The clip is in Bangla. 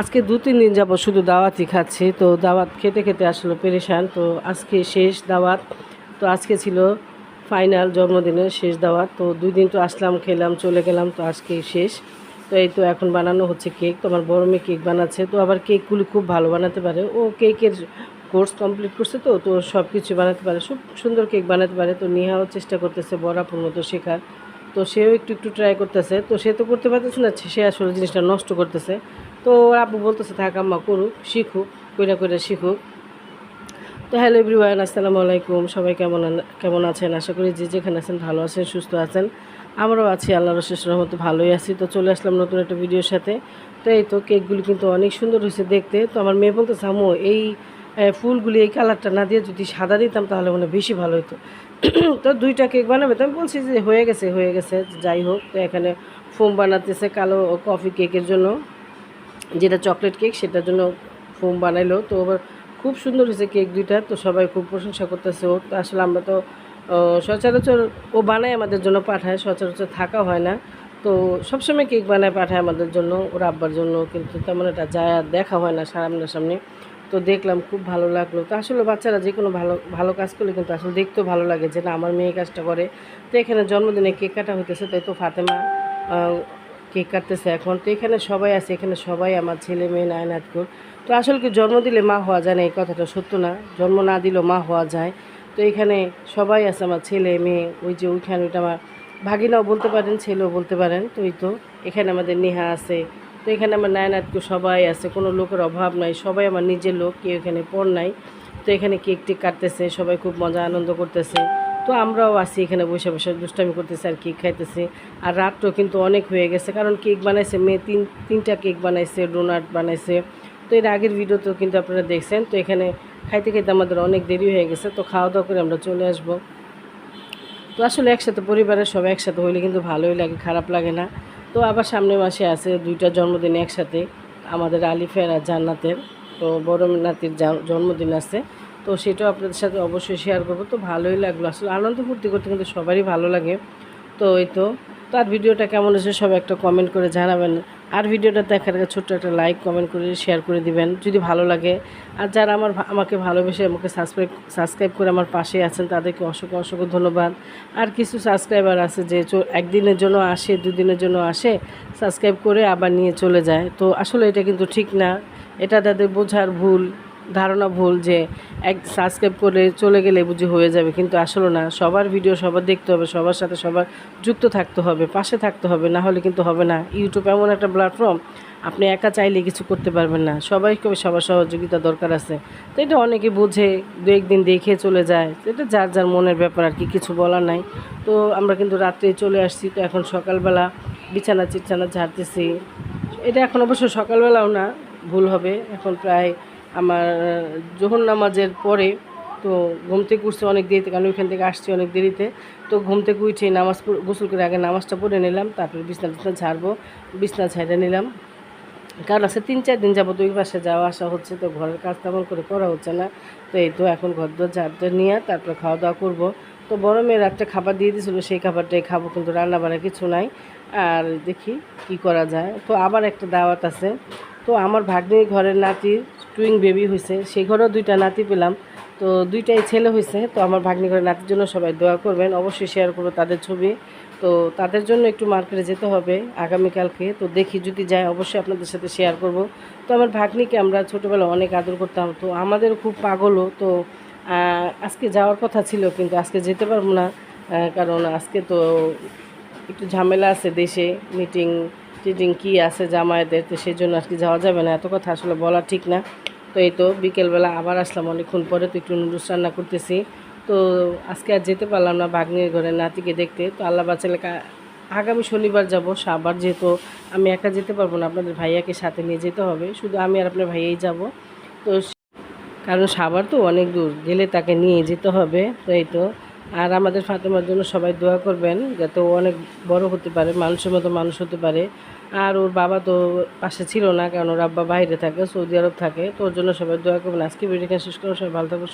আজকে 2-3 দিন যাবত শুধু দাওয়াতই খাচ্ছি। তো দাওয়াত খেতে খেতে আসলে পেরেশান। তো আজকে শেষ দাওয়াত। তো আজকে ছিল ফাইনাল জন্মদিনের শেষ দাওয়াত। তো 2 দিন তো আসলাম, খেলাম, চলে গেলাম। তো আজকে শেষ। তো এই তো এখন বানানো হচ্ছে কেক। তো আমার বড় মেয়ে কেক বানাচ্ছে। তো আবার কেকগুলি খুব ভালো বানাতে পারে। ও কেকের কোর্স কমপ্লিট করছে, তো সব কিছু বানাতে পারে, খুব সুন্দর কেক বানাতে পারে। তো নিহাও চেষ্টা করতেছে বড় আপুর মতো শেখার। তো সেও একটু একটু ট্রাই করতেছে। তো সে তো করতে পারতেছে না, সে আসলে জিনিসটা নষ্ট করতেছে। তো ওর আব্বু বলতেছে থাক আম্মা করুক, শিখুক, কইরা কইরা শিখুক। তো হ্যালো এভরিওয়ান, আসসালামু আলাইকুম। সবাই কেমন আছেন? আশা করি যে যেখানে আছেন ভালো আছেন, সুস্থ আছেন। আমরাও আছি, আল্লাহর অশেষ রহমতে ভালোই আছি। তো চলে আসলাম নতুন একটা ভিডিওর সাথে। তো এই তো কেকগুলি কিন্তু অনেক সুন্দর হয়েছে দেখতে। তো আমার মেয়ে বলতেছে আম্মু এই ফুলগুলি এই কালারটা না দিয়ে যদি সাদা দিতাম তাহলে মনে বেশি ভালো হতো। তো 2টা কেক বানাবে। তো আমি বলছি যে হয়ে গেছে, যাই হোক। তো এখানে ফোম বানাতেছে কালো কফি কেকের জন্য, যেটা চকলেট কেক সেটার জন্য ফোম বানাইলো। তো আবার খুব সুন্দর হয়েছে কেক 2টা। তো সবাই খুব প্রশংসা করতেছে ওর। তো আসলে আমরা তো সচরাচর ও বানায় আমাদের জন্য পাঠায়, সচরাচর থাকা হয় না। তো সবসময় কেক বানায় পাঠায় আমাদের জন্য, ওর আব্বার জন্য, কিন্তু তেমন একটা যায় আর দেখা হয় না সামনাসামনি। তো দেখলাম খুব ভালো লাগলো। তো আসলে বাচ্চারা যে কোনো ভালো ভালো কাজ করলে কিন্তু আসলে দেখতেও ভালো লাগে যে না আমার মেয়ে কাজটা করে। তো এখানে জন্মদিনে কেক কাটা হইতেছে। তাই তো ফাতেমা কেক কাটতেছে এখন। তো এখানে সবাই আছে, এখানে সবাই আমার ছেলে মেয়ে নায়নাতকুর। তো আসলে কি জন্ম দিলে মা হওয়া যায় না এই কথাটা সত্য না, জন্ম না দিলেও মা হওয়া যায়। তো এখানে সবাই আছে, আমার ছেলে মেয়ে, ওই যে ওইখানে ওইটা আমার ভাগিনাও বলতে পারেন, ছেলেও বলতে পারেন। তো এই তো এখানে আমাদের নেহা আছে। তো এখানে আমার নায়নাতকুর সবাই আছে, কোনো লোকের অভাব নাই, সবাই আমার নিজের লোক, কেউ এখানে পর নাই। তো এখানে কেক টেক কাটতেছে, সবাই খুব মজা আনন্দ করতেছে। তো আমরাও আছি এখানে বসে বসে দুষ্টামি করতেছি আর কেক খাইতেছি। আর রাতটাও কিন্তু অনেক হয়ে গেছে, কারণ কেক বানাইছে মেয়ে, তিনটা কেক বানাইছে, ডোনাট বানাইছে। তো এর আগের ভিডিওতেও কিন্তু আপনারা দেখছেন। তো এখানে খাইতে খাইতে আমাদের অনেক দেরি হয়ে গেছে। তো খাওয়া দাওয়া করে আমরা চলে আসবো। তো আসলে একসাথে পরিবারের সবাই একসাথে হইলে কিন্তু ভালোই লাগে, খারাপ লাগে না। তো আবার সামনের মাসে আছে 2টা জন্মদিন একসাথে, আমাদের আলিফের আর জান্নাতের। তো বড় নাতির জন্মদিন আছে। তো সেটাও আপনাদের সাথে অবশ্যই শেয়ার করবো। তো ভালোই লাগলো, আসলে আনন্দ ফুর্তি করতে কিন্তু সবারই ভালো লাগে। তো এই তো আর ভিডিওটা কেমন হয়েছে সবাই একটা কমেন্ট করে জানাবেন। আর ভিডিওটা দেখার আগে ছোট্ট একটা লাইক কমেন্ট করে শেয়ার করে দিবেন যদি ভালো লাগে। আর যারা আমাকে ভালোবেসে আমাকে সাবস্ক্রাইব করে আমার পাশে আছেন তাদেরকে অসংখ্য অসংখ্য ধন্যবাদ। আর কিছু সাবস্ক্রাইবার আছে যে একদিনের জন্য আসে, 2 দিনের জন্য আসে, সাবস্ক্রাইব করে আবার নিয়ে চলে যায়। তো আসলে এটা কিন্তু ঠিক না, এটা তাদের বোঝার ভুল, ধারণা ভুল যে সাবস্ক্রাইব করে চলে গেলে বুঝি হয়ে যাবে, কিন্তু আসলে না। সবার ভিডিও সবার দেখতে হবে, সবার সাথে সবার যুক্ত থাকতে হবে, পাশে থাকতে হবে, না হলে কিন্তু হবে না। ইউটিউব এমন একটা প্ল্যাটফর্ম, আপনি একা চাইলে কিছু করতে পারবেন না, সবাইকে সবার সহযোগিতা দরকার আছে। তো এটা অনেকে বোঝে, 2-1 দিন দেখে চলে যায়, এটা যার যার মনের ব্যাপার আর কি, কিছু বলার নাই। তো আমরা কিন্তু রাত্রে চলে আসছি। তো এখন সকালবেলা বিছানা ঝাড়তেছি। এটা এখন অবশ্য সকালবেলাও না, ভুল হবে, এখন প্রায় আমার জোহর নামাজের পরে। তো ঘুম থেকে উঠছে অনেক দেরিতে, কারণ ওইখান থেকে আসছি অনেক দেরিতে। তো ঘুম থেকে উঠে গোসল করে আগে নামাজটা পড়ে নিলাম, তারপরে বিছনা ঝাড়বো, বিছনা ঝাড়ে নিলাম। কারণ আছে 3-4 দিন যাবো ওই পাশে যাওয়া আসা হচ্ছে, তো ঘরের কাজ তেমন করে করা হচ্ছে না। তো এই তো এখন ঘরদোর ঝাড়তে নিয়ে তারপরে খাওয়া দাওয়া করবো। তো বড় মেয়ের একটা খাবার দিয়ে দিয়েছিলো, সেই খাবারটাই খাবো, কিন্তু রান্না বান্না কিছু নাই। আর দেখি কি করা যায়। তো আবার একটা দাওয়াত আছে। তো আমার ভাগ্নির ঘরের নাতির টুইং বেবি হয়েছে, সেই ঘরেও 2টা নাতি পেলাম। তো 2টাই ছেলে হয়েছে। তো আমার ভাগ্নি ঘরের নাতির জন্য সবাই দোয়া করবেন, অবশ্যই শেয়ার করবো তাদের ছবি। তো তাদের জন্য একটু মার্কেটে যেতে হবে আগামীকালকে। তো দেখি যদি যায় অবশ্যই আপনাদের সাথে শেয়ার করব। তো আমার ভাগ্নিকে আমরা ছোটোবেলায় অনেক আদর করতাম, তো আমাদের খুব পাগলও। তো আজকে যাওয়ার কথা ছিল, কিন্তু আজকে যেতে পারবো না, কারণ আজকে তো একটু ঝামেলা আছে দেশে, মিটিং টিটিং কী আছে জামায়াতের, তো সেই জন্য আজকে যাওয়া যাবে না। এত কথা আসলে বলা ঠিক না। তো এই তো বিকেলবেলা আবার আসলাম অনেকক্ষণ পরে। তো একটু নুডলস রান্না করতেছি। তো আজকে আর যেতে পারলাম না ভাগ্নির ঘরে নাতিকে দেখতে। তো আল্লাহ বাঁচালে আগামী শনিবার যাব সাভার, যেহেতু আমি একা যেতে পারবো না, আপনাদের ভাইয়াকে সাথে নিয়ে যেতে হবে, শুধু আমি আর আপনার ভাইয়াই যাব। তো কারণ সাভার তো অনেক দূর, গেলে তাকে নিয়ে যেতে হবে। তো এই তো আর আমাদের ফাতেমার জন্য সবাই দোয়া করবেন, যাতে ও অনেক বড় হতে পারে, মানুষের মতো মানুষ হতে পারে। আর ওর বাবা তো পাশে ছিল না, কারণ ওর আব্বা বাইরে থাকে, সৌদি আরব থাকে। তো ওর জন্য সবাই দোয়া করবেন। আজকে ভিডিওটা শেষ করো, সবাই ভালো থাকো।